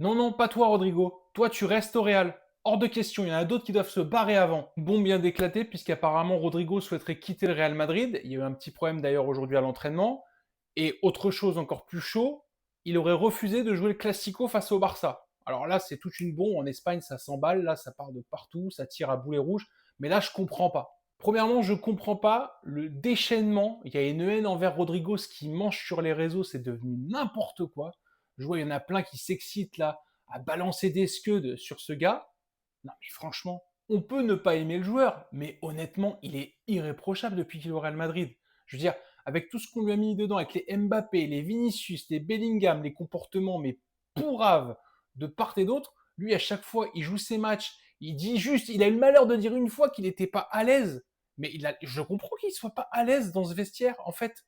Non, non, pas toi, Rodrigo. Toi, tu restes au Real. Hors de question, il y en a d'autres qui doivent se barrer avant. Bon, bien d'éclater, puisqu'apparemment Rodrigo souhaiterait quitter le Real Madrid. Il y a eu un petit problème d'ailleurs aujourd'hui à l'entraînement. Et autre chose encore plus chaud, il aurait refusé de jouer le Classico face au Barça. Alors là, c'est toute une bombe. En Espagne, ça s'emballe. Là, ça part de partout. Ça tire à boulet rouge. Mais là, je comprends pas. Premièrement, je comprends pas le déchaînement. Il y a une haine envers Rodrigo. Ce qui mange sur les réseaux, c'est devenu n'importe quoi. Je vois, il y en a plein qui s'excitent là à balancer des scuds sur ce gars. Non, mais franchement, on peut ne pas aimer le joueur, mais honnêtement, il est irréprochable depuis qu'il est au Real Madrid. Je veux dire, avec tout ce qu'on lui a mis dedans, avec les Mbappé, les Vinicius, les Bellingham, les comportements, mais pourraves de part et d'autre, lui, à chaque fois, il joue ses matchs, il dit juste, il a eu le malheur de dire une fois qu'il n'était pas à l'aise, mais je comprends qu'il ne soit pas à l'aise dans ce vestiaire, en fait,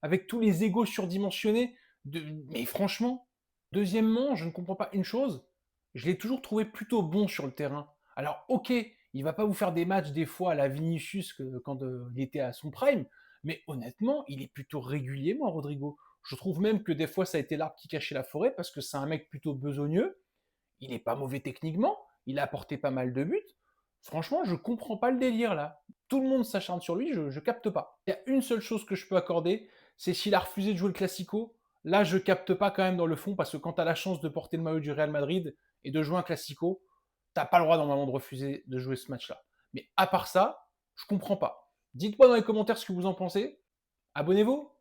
avec tous les égos surdimensionnés. Mais franchement, deuxièmement, je ne comprends pas une chose, je l'ai toujours trouvé plutôt bon sur le terrain. Alors, ok, il va pas vous faire des matchs des fois à la Vinicius quand il était à son prime, mais honnêtement, il est plutôt régulier, moi, Rodrigo. Je trouve même que des fois, ça a été l'arbre qui cachait la forêt parce que c'est un mec plutôt besogneux. Il n'est pas mauvais techniquement. Il a apporté pas mal de buts. Franchement, je comprends pas le délire là. Tout le monde s'acharne sur lui, je capte pas. Il y a une seule chose que je peux accorder, c'est s'il a refusé de jouer le Classico. Là, je capte pas quand même dans le fond parce que quand tu as la chance de porter le maillot du Real Madrid et de jouer un Classico, t'as pas le droit normalement de refuser de jouer ce match-là. Mais à part ça, je comprends pas. Dites-moi dans les commentaires ce que vous en pensez. Abonnez-vous.